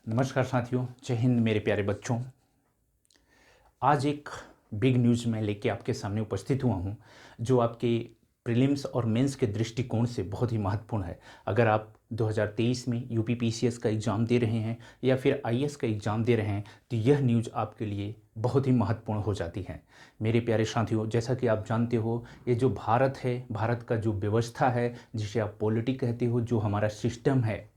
नमस्कार साथियों, जय हिंद मेरे प्यारे बच्चों। आज एक बिग न्यूज़ मैं लेके आपके सामने उपस्थित हुआ हूँ जो आपके प्रीलिम्स और मेंस के दृष्टिकोण से बहुत ही महत्वपूर्ण है। अगर आप 2023 में यूपी पीसीएस का एग्ज़ाम दे रहे हैं या फिर आईएएस का एग्ज़ाम दे रहे हैं तो यह न्यूज़ आपके लिए बहुत ही महत्वपूर्ण हो जाती है। मेरे प्यारे साथियों, जैसा कि आप जानते हो, ये जो भारत है, भारत का जो व्यवस्था है, जिसे आप पॉलिटी कहते हो, जो हमारा सिस्टम है,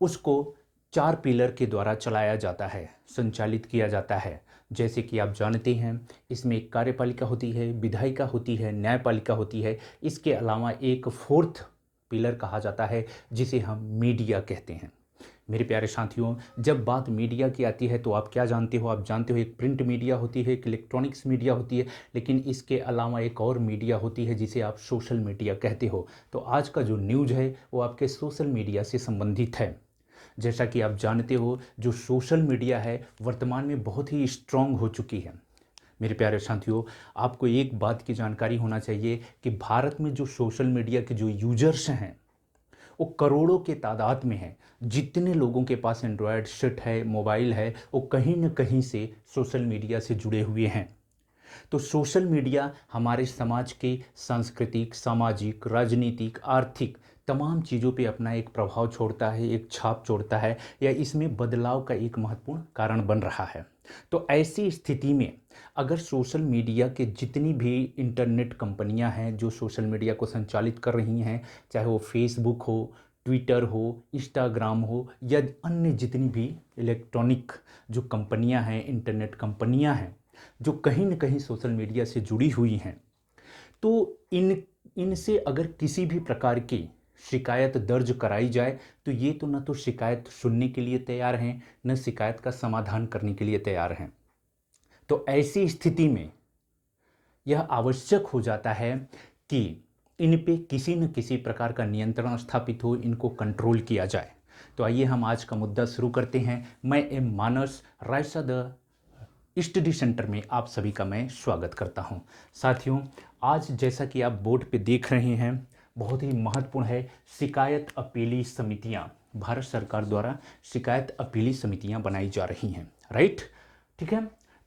उसको 4 पिलर के द्वारा चलाया जाता है, संचालित किया जाता है। जैसे कि आप जानते हैं, इसमें एक कार्यपालिका होती है, विधायिका होती है, न्यायपालिका होती है। इसके अलावा एक फोर्थ पिलर कहा जाता है जिसे हम मीडिया कहते हैं। मेरे प्यारे साथियों, जब बात मीडिया की आती है तो आप क्या जानते हो? आप जानते हो एक प्रिंट मीडिया होती है, एक इलेक्ट्रॉनिक्स मीडिया होती है, लेकिन इसके अलावा एक और मीडिया होती है जिसे आप सोशल मीडिया कहते हो। तो आज का जो न्यूज़ है वो आपके सोशल मीडिया से संबंधित है। जैसा कि आप जानते हो, जो सोशल मीडिया है वर्तमान में बहुत ही स्ट्रांग हो चुकी है। मेरे प्यारे साथियों, आपको एक बात की जानकारी होना चाहिए कि भारत में जो सोशल मीडिया के जो यूजर्स हैं वो करोड़ों के तादाद में हैं। जितने लोगों के पास एंड्रॉयड सेट है, मोबाइल है, वो कहीं न कहीं से सोशल मीडिया से जुड़े हुए हैं। तो सोशल मीडिया हमारे समाज के सांस्कृतिक, सामाजिक, राजनीतिक, आर्थिक तमाम चीज़ों पे अपना एक प्रभाव छोड़ता है, एक छाप छोड़ता है, या इसमें बदलाव का एक महत्वपूर्ण कारण बन रहा है। तो ऐसी स्थिति में अगर सोशल मीडिया के जितनी भी इंटरनेट कंपनियां हैं जो सोशल मीडिया को संचालित कर रही हैं, चाहे वो फेसबुक हो, ट्विटर हो, इंस्टाग्राम हो, या अन्य जितनी भी इलेक्ट्रॉनिक जो कंपनियां हैं, इंटरनेट कंपनियां हैं, जो कहीं न कहीं सोशल मीडिया से जुड़ी हुई हैं, तो इनसे अगर किसी भी प्रकार की शिकायत दर्ज कराई जाए तो ये तो न तो शिकायत सुनने के लिए तैयार हैं, न शिकायत का समाधान करने के लिए तैयार हैं। तो ऐसी स्थिति में यह आवश्यक हो जाता है कि इन पे किसी न किसी प्रकार का नियंत्रण स्थापित हो, इनको कंट्रोल किया जाए। तो आइए हम आज का मुद्दा शुरू करते हैं। मैं am Manas, Raisa the study centre में आप सभी का मैं स्वागत करता हूं। साथियों, आज जैसा कि आप बोर्ड पे देख रहे हैं, बहुत ही महत्वपूर्ण है, शिकायत अपीली समितियां। भारत सरकार द्वारा शिकायत अपीली समितियां बनाई जा रही हैं, राइट? ठीक है।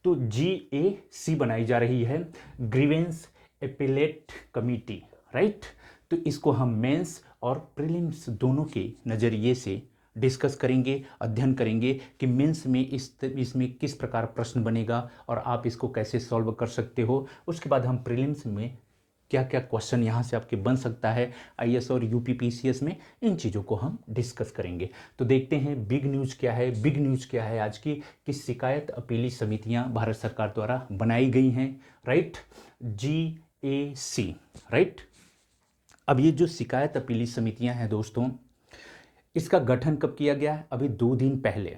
तो GAC बनाई जा रही है, ग्रीवेंस एपेलेट कमिटी, राइट? तो इसको हम मेंस और प्रीलिम्स दोनों के नज़रिए से डिस्कस करेंगे, अध्ययन करेंगे कि मेंस में इसमें किस प्रकार प्रश्न बनेगा और आप इसको कैसे सॉल्व कर सकते हो। उसके बाद हम प्रीलिम्स में क्या क्या क्वेश्चन यहाँ से आपके बन सकता है, आईएएस और यूपी पीसीएस में, इन चीज़ों को हम डिस्कस करेंगे। तो देखते हैं बिग न्यूज़ क्या है। बिग न्यूज़ क्या है आज की, कि शिकायत अपीली समितियाँ भारत सरकार द्वारा बनाई गई हैं, राइट? GAC, right? अब ये जो शिकायत अपीली समितियाँ हैं दोस्तों, इसका गठन कब किया गया है? अभी 2 दिन पहले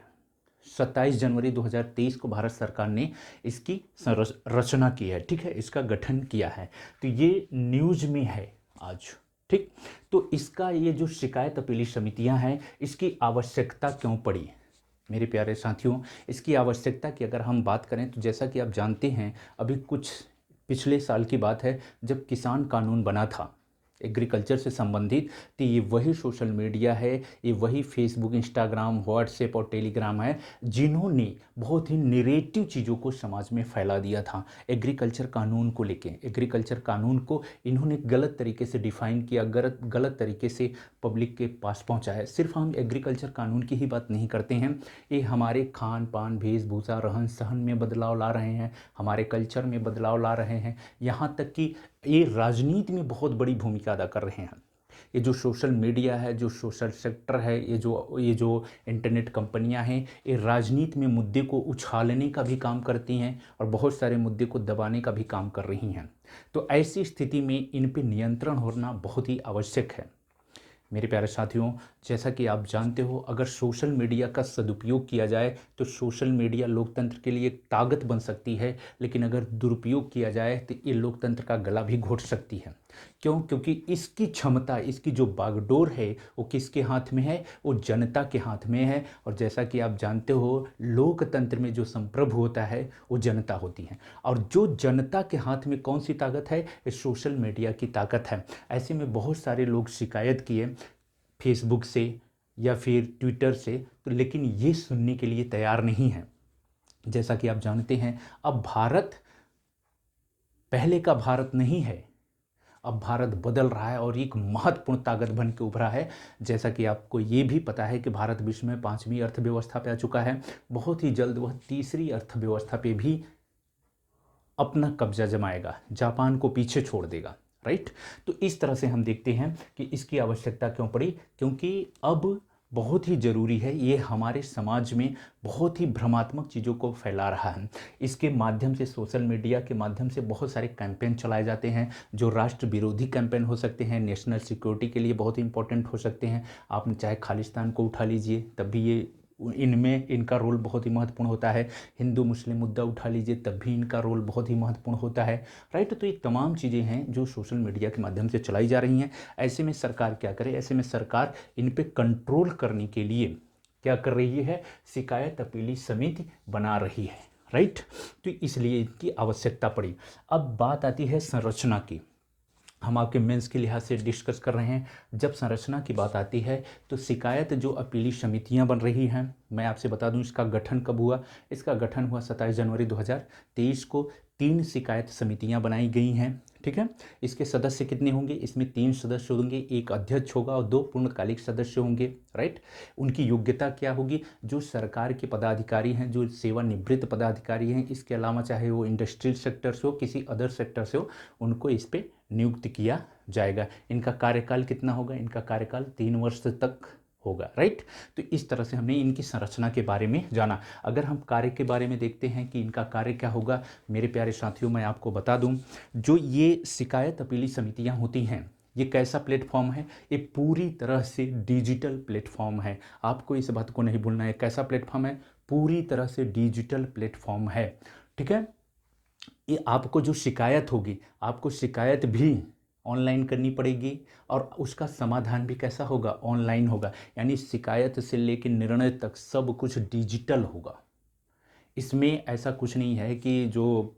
27 जनवरी 2023 को भारत सरकार ने इसकी रचना की है, ठीक है, इसका गठन किया है। तो ये न्यूज़ में है आज, ठीक? तो इसका ये जो शिकायत अपीली समितियां हैं, इसकी आवश्यकता क्यों पड़ी? मेरे प्यारे साथियों, इसकी आवश्यकता की अगर हम बात करें तो जैसा कि आप जानते हैं, अभी कुछ पिछले साल की बात है जब किसान कानून बना था एग्रीकल्चर से संबंधित, तो ये वही सोशल मीडिया है, ये वही फेसबुक, इंस्टाग्राम, व्हाट्सएप और टेलीग्राम है जिन्होंने बहुत ही निगेटिव चीज़ों को समाज में फैला दिया था। एग्रीकल्चर कानून को लेके, एग्रीकल्चर कानून को इन्होंने गलत तरीके से डिफ़ाइन किया, गलत तरीके से पब्लिक के पास पहुंचाया। सिर्फ हम एग्रीकल्चर कानून की ही बात नहीं करते हैं, ये हमारे खान पान, वेशभूषा, रहन सहन में बदलाव ला रहे हैं, हमारे कल्चर में बदलाव ला रहे हैं, यहाँ तक कि ये राजनीति में बहुत बड़ी भूमिका अदा कर रहे हैं। ये जो सोशल मीडिया है, जो सोशल सेक्टर है, ये जो इंटरनेट कंपनियां हैं, ये राजनीति में मुद्दे को उछालने का भी काम करती हैं और बहुत सारे मुद्दे को दबाने का भी काम कर रही हैं। तो ऐसी स्थिति में इन पे नियंत्रण होना बहुत ही आवश्यक है। मेरे प्यारे साथियों, जैसा कि आप जानते हो, अगर सोशल मीडिया का सदुपयोग किया जाए तो सोशल मीडिया लोकतंत्र के लिए एक ताकत बन सकती है, लेकिन अगर दुरुपयोग किया जाए तो ये लोकतंत्र का गला भी घोट सकती है। क्यों? क्योंकि इसकी क्षमता, इसकी जो बागडोर है वो किसके हाथ में है? वो जनता के हाथ में है। और जैसा कि आप जानते हो, लोकतंत्र में जो संप्रभु होता है वो जनता होती है, और जो जनता के हाथ में कौन सी ताकत है? ये सोशल मीडिया की ताकत है। ऐसे में बहुत सारे लोग शिकायत किए फेसबुक से, या फिर ट्विटर से, तो लेकिन ये सुनने के लिए तैयार नहीं है। जैसा कि आप जानते हैं, अब भारत पहले का भारत नहीं है, अब भारत बदल रहा है और एक महत्वपूर्ण ताकत बन के उभरा है। जैसा कि आपको ये भी पता है कि भारत विश्व में 5वीं अर्थव्यवस्था पे आ चुका है। बहुत ही जल्द वह तीसरी अर्थव्यवस्था पे भी अपना कब्जा जमाएगा, जापान को पीछे छोड़ देगा, राइट। तो इस तरह से हम देखते हैं कि इसकी आवश्यकता क्यों पड़ी, क्योंकि अब बहुत ही ज़रूरी है, ये हमारे समाज में बहुत ही भ्रमात्मक चीज़ों को फैला रहा है। इसके माध्यम से, सोशल मीडिया के माध्यम से बहुत सारे कैंपेन चलाए जाते हैं जो राष्ट्र विरोधी कैंपेन हो सकते हैं, नेशनल सिक्योरिटी के लिए बहुत इंपॉर्टेंट हो सकते हैं। आपने चाहे खालिस्तान को उठा लीजिए, तब भी ये इनमें इनका रोल बहुत ही महत्वपूर्ण होता है। हिंदू मुस्लिम मुद्दा उठा लीजिए, तब भी इनका रोल बहुत ही महत्वपूर्ण होता है, राइट। तो ये तमाम चीज़ें हैं जो सोशल मीडिया के माध्यम से चलाई जा रही हैं। ऐसे में सरकार क्या करे, ऐसे में सरकार इन पे कंट्रोल करने के लिए क्या कर रही है, शिकायत अपीली समिति बना रही है, राइट। तो इसलिए इनकी आवश्यकता पड़ी। अब बात आती है संरचना की। हम आपके मेंस के लिहाज से डिस्कस कर रहे हैं। जब संरचना की बात आती है तो शिकायत जो अपीली समितियां बन रही हैं, मैं आपसे बता दूं इसका गठन कब हुआ। इसका गठन हुआ 27 जनवरी 2023 को। 3 शिकायत समितियां बनाई गई हैं, ठीक है। इसके सदस्य कितने होंगे, इसमें 3 सदस्य होंगे, एक अध्यक्ष होगा और 2 पूर्णकालिक सदस्य होंगे, राइट। उनकी योग्यता क्या होगी, जो सरकार के पदाधिकारी हैं, जो सेवानिवृत्त पदाधिकारी हैं, इसके अलावा चाहे वो इंडस्ट्रियल सेक्टर से हो, किसी अदर सेक्टर से हो, उनको इस पर नियुक्त किया जाएगा। इनका कार्यकाल कितना होगा, इनका कार्यकाल 3 वर्ष तक होगा, राइट। तो इस तरह से हमने इनकी संरचना के बारे में जाना। अगर हम कार्य के बारे में देखते हैं कि इनका कार्य क्या होगा, मेरे प्यारे साथियों, मैं आपको बता दूं, जो ये शिकायत अपीली समितियां होती हैं, ये कैसा प्लेटफॉर्म है, ये पूरी तरह से डिजिटल प्लेटफॉर्म है। आपको इस बात को नहीं भूलना है, कैसा प्लेटफॉर्म है, पूरी तरह से डिजिटल प्लेटफॉर्म है, ठीक है। ये आपको जो शिकायत होगी, आपको शिकायत भी ऑनलाइन करनी पड़ेगी और उसका समाधान भी कैसा होगा, ऑनलाइन होगा। यानी शिकायत से लेकर निर्णय तक सब कुछ डिजिटल होगा। इसमें ऐसा कुछ नहीं है कि जो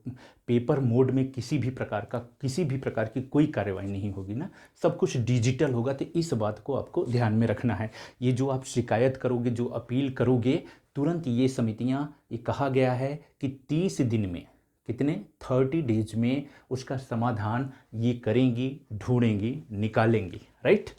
पेपर मोड में किसी भी प्रकार की कोई कार्रवाई नहीं होगी ना, सब कुछ डिजिटल होगा। तो इस बात को आपको ध्यान में रखना है। ये जो आप शिकायत करोगे, जो अपील करोगे, तुरंत ये समितियां, ये कहा गया है कि 30 दिन में, कितने, 30 डेज में उसका समाधान ये करेंगी, ढूंढेंगी, निकालेंगी, राइट।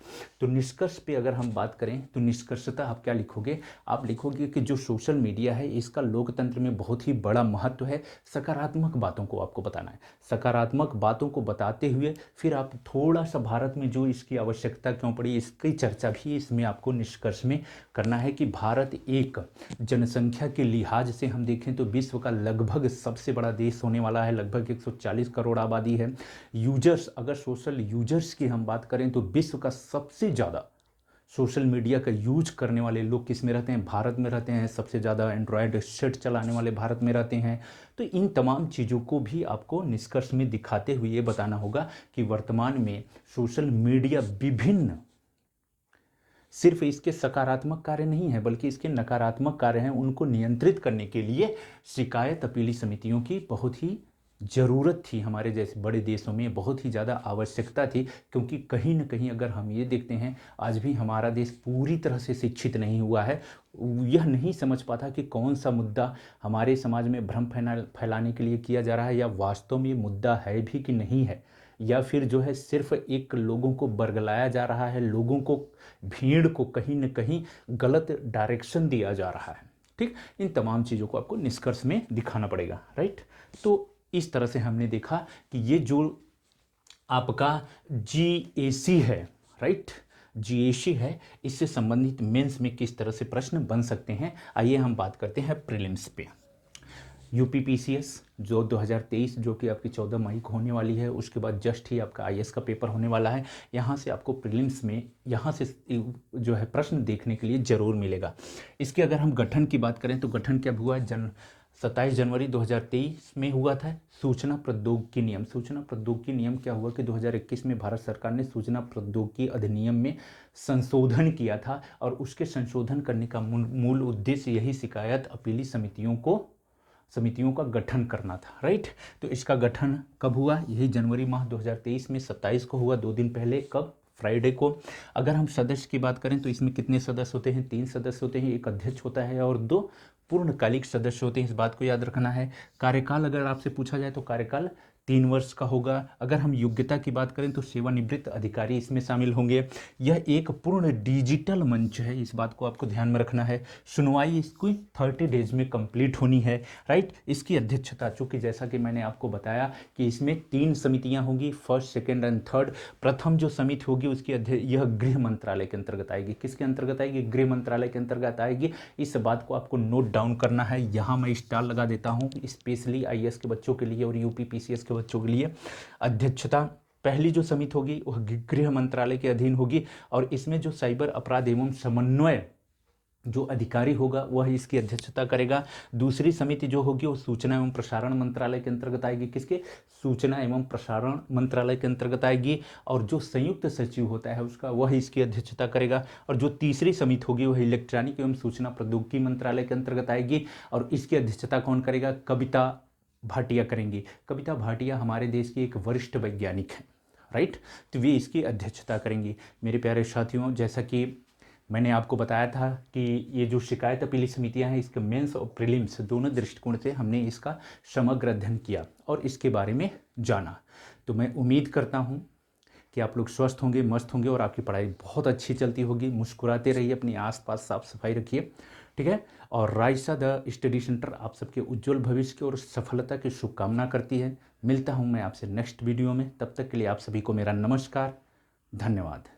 तो निष्कर्ष पे अगर हम बात करें तो निष्कर्षतः आप क्या लिखोगे, आप लिखोगे कि जो सोशल मीडिया है इसका लोकतंत्र में बहुत ही बड़ा महत्व है। सकारात्मक बातों को आपको बताना है, सकारात्मक बातों को बताते हुए फिर आप थोड़ा सा भारत में जो इसकी आवश्यकता क्यों पड़ी, इसकी चर्चा भी इसमें आपको निष्कर्ष में करना है कि भारत एक जनसंख्या के लिहाज से हम देखें तो विश्व का लगभग सबसे बड़ा देश होने वाला है। लगभग 140 करोड़ आबादी है। यूजर्स, अगर सोशल यूजर्स की हम बात करें तो विश्व का सबसे ज़्यादा सोशल मीडिया का यूज करने वाले लोग किस में रहते हैं, भारत में रहते हैं। सबसे ज़्यादा एंड्रॉयड सेट चलाने वाले भारत में रहते हैं। तो इन तमाम चीज़ों को भी आपको निष्कर्ष में दिखाते हुए ये बताना होगा कि वर्तमान में सोशल मीडिया विभिन्न, सिर्फ इसके सकारात्मक कार्य नहीं है बल्कि इसके नकारात्मक कार्य हैं, उनको नियंत्रित करने के लिए शिकायत अपीली समितियों की बहुत ही ज़रूरत थी। हमारे जैसे बड़े देशों में बहुत ही ज़्यादा आवश्यकता थी, क्योंकि कहीं ना कहीं अगर हम ये देखते हैं, आज भी हमारा देश पूरी तरह से शिक्षित नहीं हुआ है। यह नहीं समझ पाता कि कौन सा मुद्दा हमारे समाज में भ्रम फैलाने के लिए किया जा रहा है, या वास्तव में मुद्दा है भी कि नहीं है, या फिर जो है सिर्फ एक लोगों को बरगलाया जा रहा है, लोगों को, भीड़ को कहीं न कहीं गलत डायरेक्शन दिया जा रहा है, ठीक। इन तमाम चीज़ों को आपको निष्कर्ष में दिखाना पड़ेगा, राइट। तो इस तरह से हमने देखा कि ये जो आपका GAC है, राइट, GAC है, इससे संबंधित मेंस में किस तरह से प्रश्न बन सकते हैं। आइए हम बात करते हैं प्रीलिम्स पे। UPPCS जो 2023 जो कि आपकी 14 मई को होने वाली है, उसके बाद जस्ट ही आपका IAS का पेपर होने वाला है। यहाँ से आपको प्रीलिम्स में यहाँ से जो है प्रश्न देखने के लिए ज़रूर मिलेगा। इसके अगर हम गठन की बात करें तो गठन क्या हुआ, 27 जनवरी 2023 में हुआ था। सूचना प्रौद्योगिकी नियम, सूचना प्रौद्योगिकी नियम क्या हुआ कि 2021 में भारत सरकार ने सूचना प्रौद्योगिकी अधिनियम में संशोधन किया था, और उसके संशोधन करने का मूल उद्देश्य यही शिकायत अपीली समितियों का गठन करना था, राइट। तो इसका गठन कब हुआ, यही जनवरी माह 2023 में 27 को हुआ, 2 दिन पहले। कब, फ्राइडे को। अगर हम सदस्य की बात करें तो इसमें कितने सदस्य होते हैं? 3 सदस्य होते हैं, एक अध्यक्ष होता है और 2 पूर्णकालिक सदस्य होते हैं। इस बात को याद रखना है। कार्यकाल अगर आपसे पूछा जाए तो कार्यकाल 3 वर्ष का होगा। अगर हम योग्यता की बात करें तो सेवानिवृत्त अधिकारी इसमें शामिल होंगे। यह एक पूर्ण डिजिटल मंच है, इस बात को आपको ध्यान में रखना है। सुनवाई इसकी 30 डेज में कंप्लीट होनी है, राइट। इसकी अध्यक्षता, चूँकि जैसा कि मैंने आपको बताया कि इसमें 3 समितियां होंगी, फर्स्ट, सेकेंड एंड थर्ड। प्रथम जो समिति होगी उसकी यह गृह मंत्रालय के अंतर्गत आएगी। किसके अंतर्गत आएगी? गृह मंत्रालय के अंतर्गत आएगी। इस बात को आपको नोट डाउन करना है। यहाँ मैं स्टार लगा देता हूँ, स्पेशली आईएएस के बच्चों के लिए और यूपी पीसीएस के बच्चों के लिए। अध्यक्षता पहली जो समिति होगी वह गृह मंत्रालय के अधीन होगी और इसमें जो साइबर अपराध एवं समन्वय जो अधिकारी होगा वह इसकी अध्यक्षता करेगा। दूसरी समिति जो होगी वो सूचना एवं प्रसारण मंत्रालय के अंतर्गत आएगी। किसके? सूचना एवं प्रसारण मंत्रालय के अंतर्गत आएगी। और जो संयुक्त सचिव होता है उसका, वह इसकी अध्यक्षता करेगा। और जो तीसरी समिति होगी वह इलेक्ट्रॉनिक एवं सूचना प्रौद्योगिकी मंत्रालय के अंतर्गत आएगी और इसकी अध्यक्षता कौन करेगा? कविता भाटिया करेंगी। कविता भाटिया हमारे देश की एक वरिष्ठ वैज्ञानिक हैं, राइट। तो वे इसकी अध्यक्षता करेंगी। मेरे प्यारे साथियों, जैसा कि मैंने आपको बताया था कि ये जो शिकायत अपीली समितियां हैं इसके मेंस और प्रीलिम्स दोनों दृष्टिकोण से हमने इसका समग्र अध्ययन किया और इसके बारे में जाना। तो मैं उम्मीद करता हूँ कि आप लोग स्वस्थ होंगे, मस्त होंगे और आपकी पढ़ाई बहुत अच्छी चलती होगी। मुस्कुराते रहिए, अपने आसपास साफ सफाई रखिए, ठीक है। और राइसा द स्टडी सेंटर आप सबके उज्जवल भविष्य की और सफलता की शुभकामना करती है। मिलता हूँ मैं आपसे नेक्स्ट वीडियो में, तब तक के लिए आप सभी को मेरा नमस्कार, धन्यवाद।